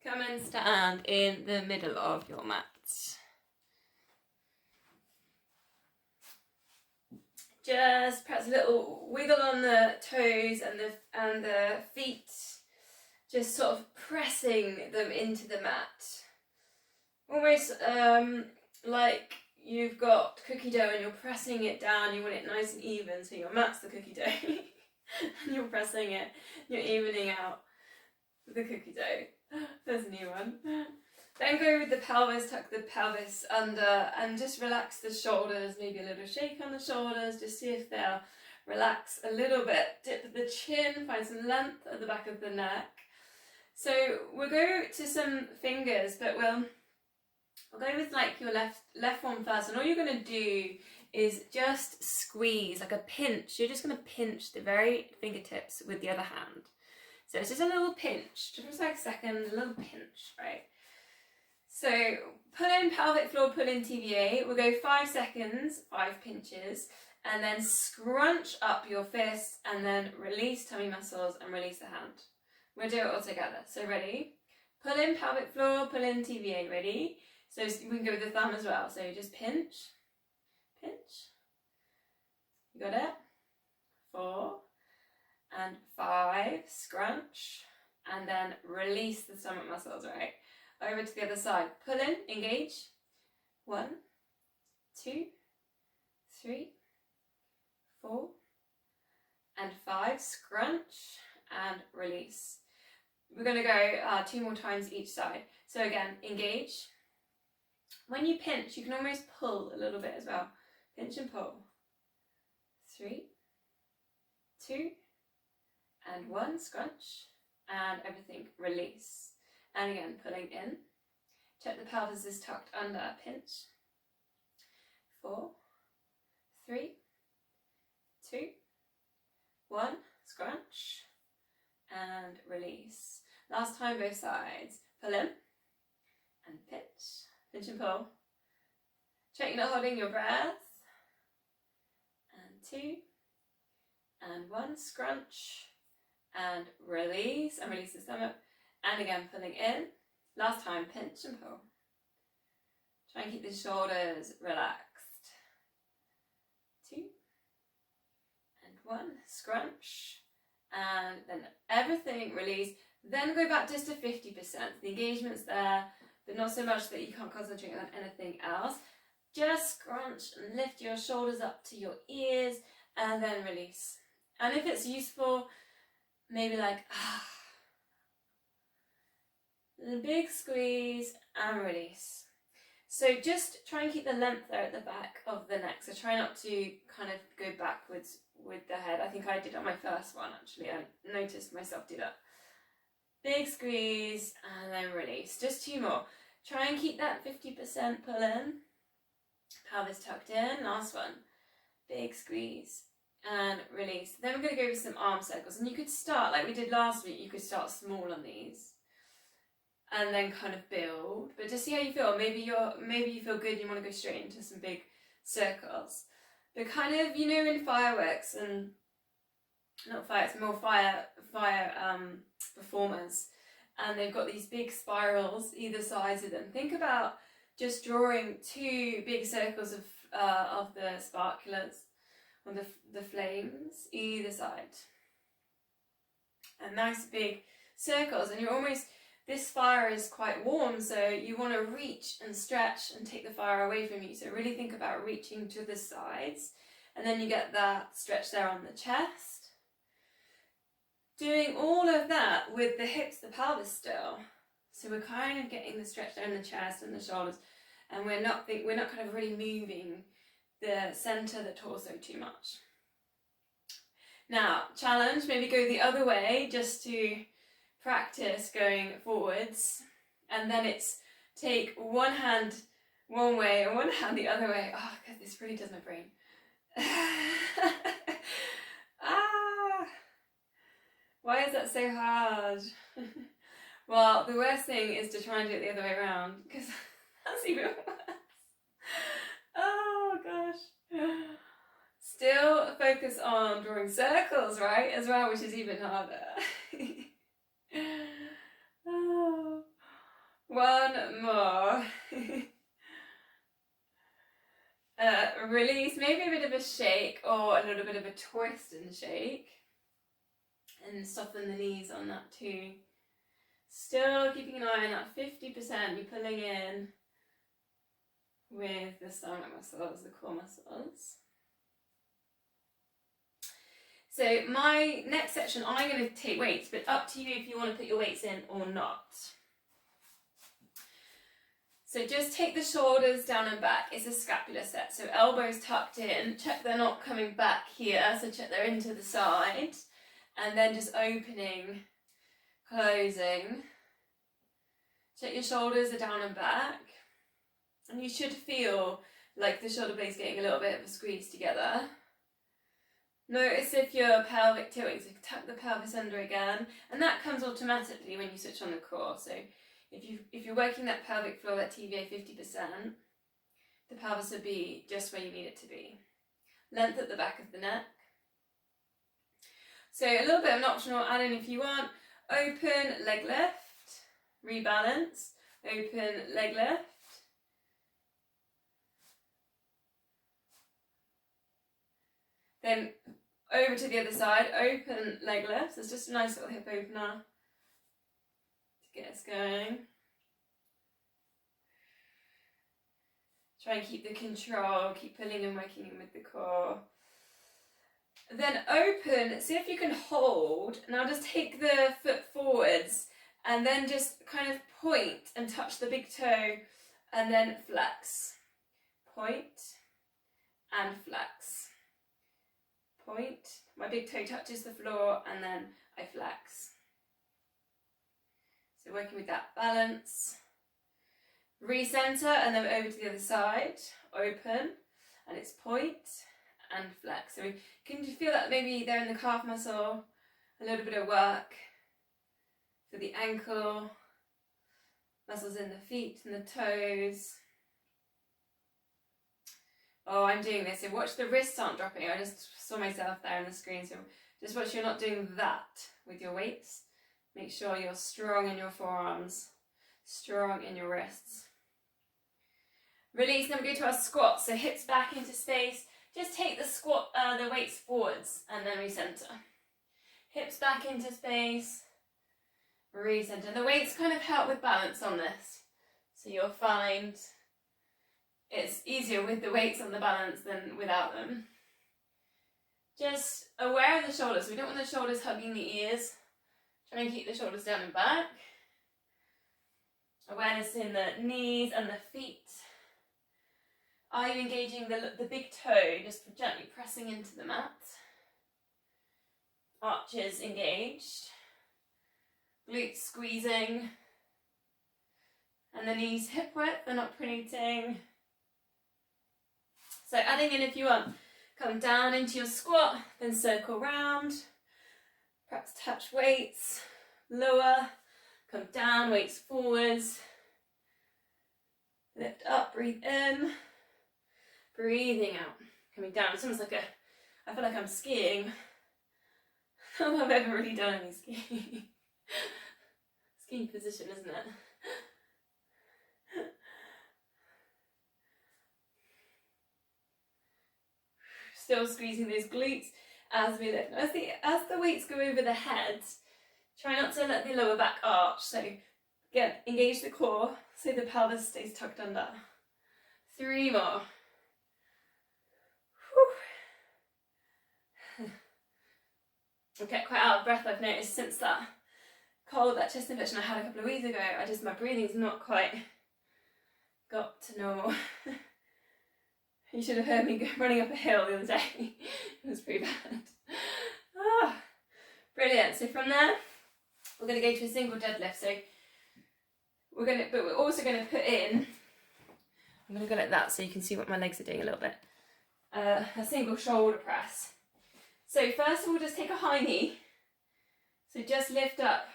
Come and stand in the middle of your mat. Just perhaps a little wiggle on the toes and the feet, just sort of pressing them into the mat. Almost like you've got cookie dough and you're pressing it down, you want it nice and even, so your mat's the cookie dough, and you're pressing it, you're evening out the cookie dough. There's a new one. Then go with the pelvis, tuck the pelvis under and just relax the shoulders, maybe a little shake on the shoulders, just see if they'll relax a little bit. Dip the chin, find some length at the back of the neck. So we'll go to some fingers, but we'll go with like your left one first, and all you're going to do is just squeeze, like a pinch. You're just going to pinch the very fingertips with the other hand. So it's just a little pinch, just like a second, a little pinch, right? So pull in pelvic floor, pull in TVA. We'll go 5 seconds, 5 pinches, and then scrunch up your fists and then release tummy muscles and release the hand. We'll do it all together. So ready? Pull in pelvic floor, pull in TVA. Ready? So we can go with the thumb as well. So just pinch, pinch. You got it? 4 and 5, scrunch, and then release the stomach muscles, right? Over to the other side. Pull in, engage. 1, 2, 3, 4, and 5. Scrunch and release. We're going to go 2 more times each side. So again, engage. When you pinch, you can almost pull a little bit as well. Pinch and pull. 3, 2, and 1. Scrunch and everything release. And again, pulling in. Check the pelvis is tucked under. Pinch. 4, 3, 2, 1. Scrunch and release. Last time, both sides. Pull in and pinch. Pinch and pull. Check you're not holding your breath. And 2 and 1. Scrunch and release. And release the stomach. And again, pulling in. Last time, pinch and pull. Try and keep the shoulders relaxed. 2 and 1. Scrunch. And then everything release. Then go back just to 50%. The engagement's there, but not so much that you can't concentrate on anything else. Just scrunch and lift your shoulders up to your ears and then release. And if it's useful, maybe like, a big squeeze and release. So just try and keep the length there at the back of the neck. So try not to kind of go backwards with the head. I think I did on my first one actually. I noticed myself do that. Big squeeze and then release. Just 2 more. Try and keep that 50% pull in. Pelvis tucked in. Last one. Big squeeze and release. Then we're going to go with some arm circles. And you could start, like we did last week, you could start small on these. And then kind of build, but just see how you feel. Maybe you feel good and you want to go straight into some big circles. But kind of, you know, in fireworks and not fire, it's more fire performers, and they've got these big spirals either sides of them. Think about just drawing 2 big circles of the sparklers or the flames either side, and nice big circles, and you're almost. This fire is quite warm, so you want to reach and stretch and take the fire away from you. So really think about reaching to the sides, and then you get that stretch there on the chest. Doing all of that with the hips, the pelvis still. So we're kind of getting the stretch there in the chest and the shoulders, and we're not kind of really moving the center of the torso too much. Now, challenge, maybe go the other way just to practice going forwards, and then it's take one hand one way and one hand the other way. Oh god, this really does my brain. Why is that so hard? Well, the worst thing is to try and do it the other way around, because that's even worse. Oh gosh. Still focus on drawing circles, right, as well, which is even harder. Oh. release, maybe a bit of a shake or a little bit of a twist and shake. And soften the knees on that too. Still keeping an eye on that 50% you're pulling in with the stomach muscles, the core muscles. So my next section, I'm going to take weights, but up to you if you want to put your weights in or not. So just take the shoulders down and back. It's a scapular set, so elbows tucked in. Check they're not coming back here, so check they're into the side. And then just opening, closing. Check your shoulders are down and back. And you should feel like the shoulder blades getting a little bit of a squeeze together. Notice if your pelvic tilting, so tuck the pelvis under again, and that comes automatically when you switch on the core. So if you're working that pelvic floor, that TVA 50%, the pelvis will be just where you need it to be. Length at the back of the neck. So a little bit of an optional add-in if you want. Open leg lift, rebalance, open leg lift. Then over to the other side, open leg lifts. It's just a nice little hip opener to get us going. Try and keep the control, keep pulling and working in with the core. Then open, see if you can hold. Now just take the foot forwards and then just kind of point and touch the big toe and then flex. Point and flex. Point, my big toe touches the floor and then I flex. So working with that balance. Recenter and then over to the other side. Open and it's point and flex. So can you feel that maybe there in the calf muscle, a little bit of work for the ankle, muscles in the feet and the toes. Oh, I'm doing this. So watch the wrists aren't dropping. I just saw myself there on the screen. So just watch you're not doing that with your weights. Make sure you're strong in your forearms, strong in your wrists. Release, then we go to our squat. So hips back into space. Just take the squat, the weights forwards and then recenter. Hips back into space, recenter. The weights kind of help with balance on this. So you'll find it's easier with the weights on the balance than without them. Just aware of the shoulders. We don't want the shoulders hugging the ears. Try and keep the shoulders down and back. Awareness in the knees and the feet. Are you engaging the big toe, just gently pressing into the mat? Arches engaged. Glutes squeezing. And the knees hip width, they're not pronating. So adding in if you want. Come down into your squat, then circle round. Perhaps touch weights. Lower. Come down, weights forwards. Lift up, breathe in. Breathing out, coming down. It's almost like I feel like I'm skiing. I don't know if I've ever really done any skiing. Skiing position, isn't it? Still squeezing those glutes as we lift. As the weights go over the head, try not to let the lower back arch. So again, engage the core so the pelvis stays tucked under. 3 more. I get quite out of breath, I've noticed, since that chest infection I had a couple of weeks ago. My breathing's not quite got to normal. You should have heard me running up a hill the other day. It was pretty bad. Brilliant. So from there, we're going to go to a single deadlift. So we're also going to put in, I'm going to go like that so you can see what my legs are doing a little bit. A single shoulder press. So first we'll just take a high knee. So just lift up.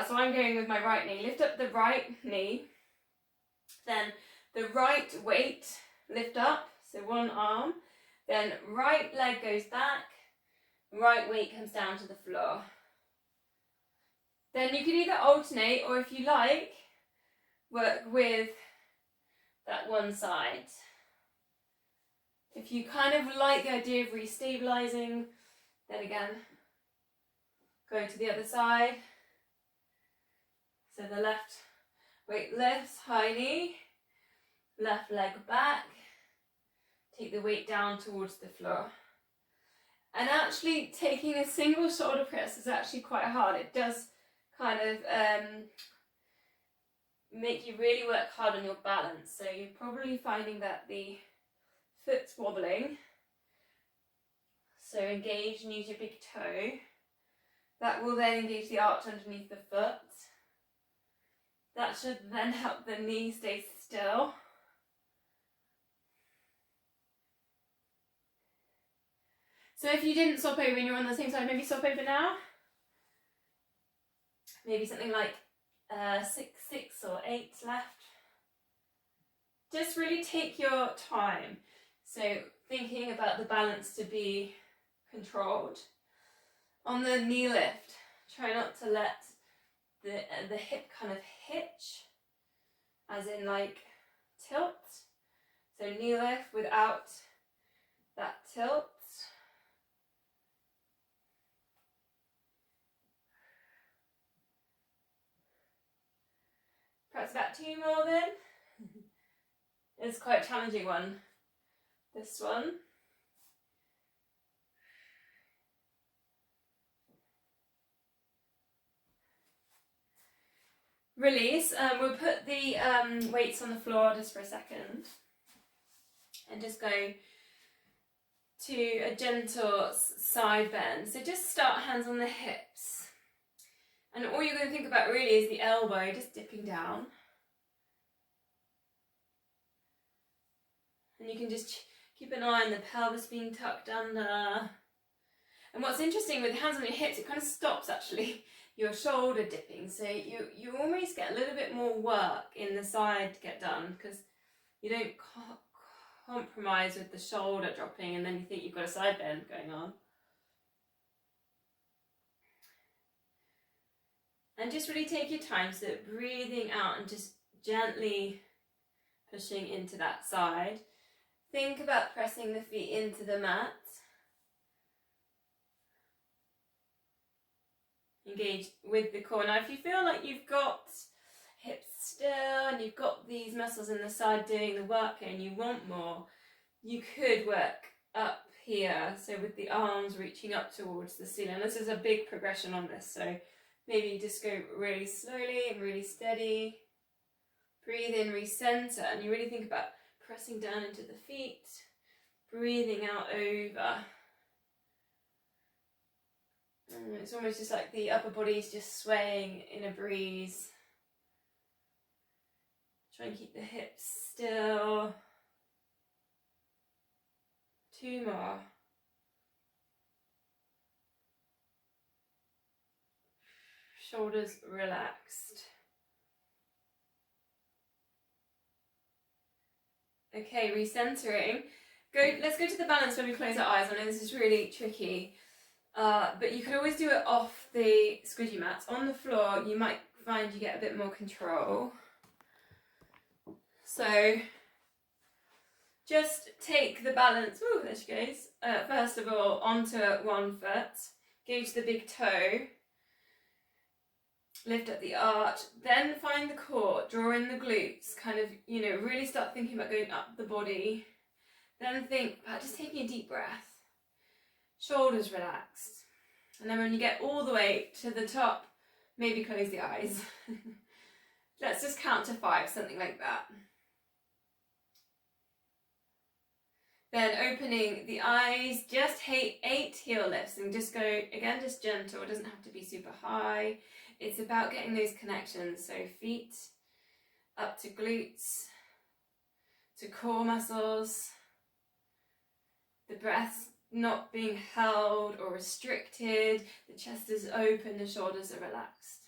So I'm going with my right knee. Lift up the right knee. Then the right weight, lift up. So one arm. Then right leg goes back. Right weight comes down to the floor. Then you can either alternate, or if you like, work with that one side. If you kind of like the idea of restabilizing, then again, go to the other side. So the left weight lifts, high knee, left leg back, take the weight down towards the floor. And actually taking a single shoulder press is actually quite hard. It does kind of make you really work hard on your balance. So you're probably finding that the foot's wobbling. So engage and use your big toe. That will then engage the arch underneath the foot. That should then help the knee stay still. So if you didn't swap over and you're on the same side, maybe swap over now. Maybe something like 6 or 8 left. Just really take your time. So thinking about the balance to be controlled. On the knee lift, try not to let the hip kind of hitch, as in like tilt. So knee lift without that tilt. Perhaps about 2 more then. It's quite a challenging one, this one. Release. We'll put the weights on the floor just for a second and just go to a gentle side bend. So just start hands on the hips. And all you're going to think about really is the elbow just dipping down. And you can just keep an eye on the pelvis being tucked under. And what's interesting with hands on your hips, it kind of stops actually your shoulder dipping. So you almost get a little bit more work in the side to get done, because you don't compromise with the shoulder dropping and then you think you've got a side bend going on. And just really take your time, so breathing out and just gently pushing into that side. Think about pressing the feet into the mat. Engage with the core. Now if you feel like you've got hips still and you've got these muscles in the side doing the work and you want more, you could work up here, so with the arms reaching up towards the ceiling. This is a big progression on this, so maybe just go really slowly and really steady. Breathe in, recenter, and you really think about pressing down into the feet, breathing out over. And it's almost just like the upper body is just swaying in a breeze. Try and keep the hips still. 2 more. Shoulders relaxed. Okay, recentering. Let's go to the balance when we close our eyes. I know this is really tricky, but you can always do it off the squidgy mats. On the floor, you might find you get a bit more control. So just take the balance, ooh, there she goes, first of all, onto one foot, gauge the big toe, lift up the arch, then find the core, draw in the glutes, kind of, really start thinking about going up the body. Then think about just taking a deep breath, shoulders relaxed. And then when you get all the way to the top, maybe close the eyes. Let's just count to 5, something like that. Then opening the eyes, just 8 heel lifts, and just go, again, just gentle. It doesn't have to be super high. It's about getting those connections. So feet up to glutes, to core muscles, the breath not being held or restricted, the chest is open, the shoulders are relaxed.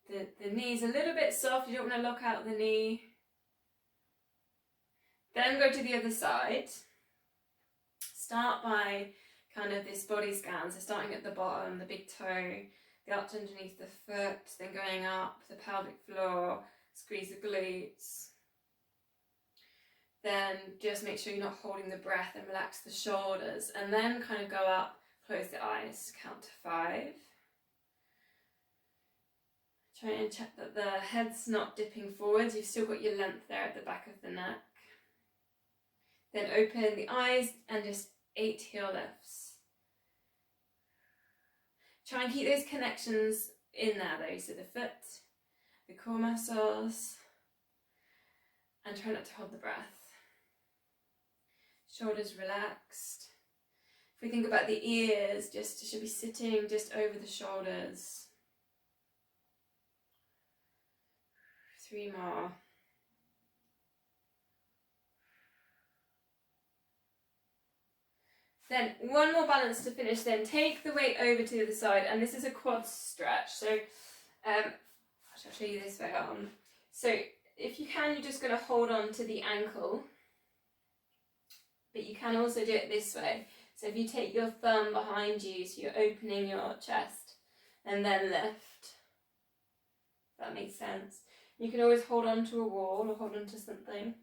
The knee's a little bit soft, you don't want to lock out the knee. Then go to the other side. Start by kind of this body scan, so starting at the bottom, the big toe, the arch underneath the foot, then going up the pelvic floor, squeeze the glutes. then just make sure you're not holding the breath and relax the shoulders, and then kind of go up, close the eyes, count to 5. Try and check that the head's not dipping forwards, you've still got your length there at the back of the neck. Then open the eyes and just 8 heel lifts. Try and keep those connections in there though, so the foot, the core muscles, and try not to hold the breath. Shoulders relaxed. If we think about the ears, just should be sitting just over the shoulders. 3 more. Then one more balance to finish, then take the weight over to the other side, and this is a quad stretch. So I'll show you this way on. So if you can, you're just going to hold on to the ankle, but you can also do it this way. So if you take your thumb behind you, so you're opening your chest, and then lift. If that makes sense. You can always hold on to a wall or hold on to something.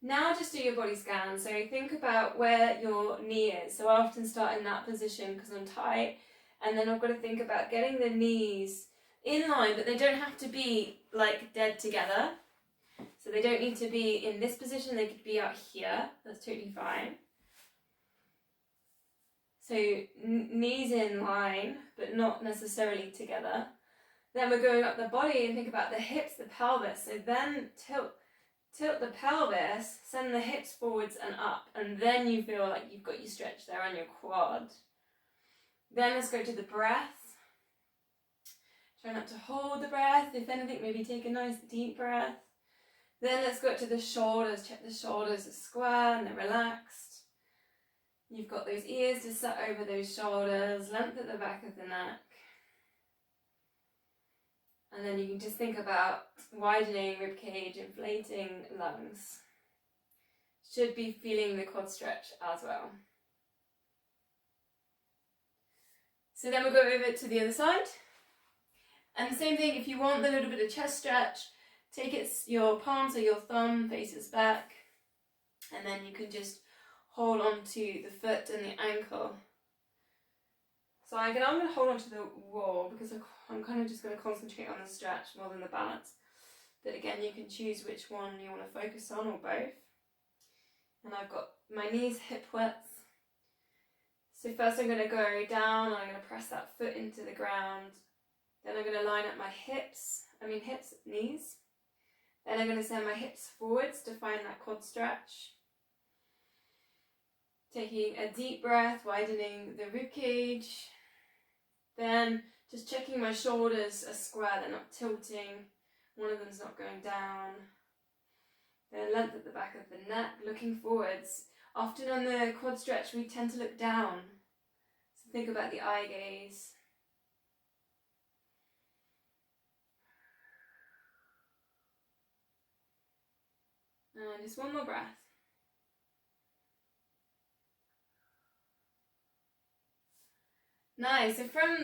Now just do your body scan. So think about where your knee is. So I often start in that position because I'm tight, and then I've got to think about getting the knees in line, but they don't have to be like dead together. So they don't need to be in this position, they could be out here. That's totally fine. So knees in line, but not necessarily together. Then we're going up the body and think about the hips, the pelvis. So then tilt the pelvis, send the hips forwards and up, and then you feel like you've got your stretch there on your quad. Then let's go to the breath. Try not to hold the breath. If anything, maybe take a nice deep breath. Then let's go to the shoulders. Check the shoulders are square and they're relaxed. You've got those ears to sit over those shoulders, length at the back of the neck. And then you can just think about widening rib cage, inflating lungs. Should be feeling the quad stretch as well. So then we'll go over to the other side. And the same thing, if you want a little bit of chest stretch, take your palms or your thumb faces back, and then you can just hold on to the foot and the ankle. So I'm going to hold on to the wall because I'm kind of just going to concentrate on the stretch more than the balance. But again, you can choose which one you want to focus on, or both. And I've got my knees hip width. So first I'm going to go down, and I'm going to press that foot into the ground. Then I'm going to line up my knees. Then I'm going to send my hips forwards to find that quad stretch. Taking a deep breath, widening the rib cage. Then just checking my shoulders are square, they're not tilting. One of them's not going down. Then length at the back of the neck, looking forwards. Often on the quad stretch we tend to look down. So think about the eye gaze. And just one more breath. Nice. So from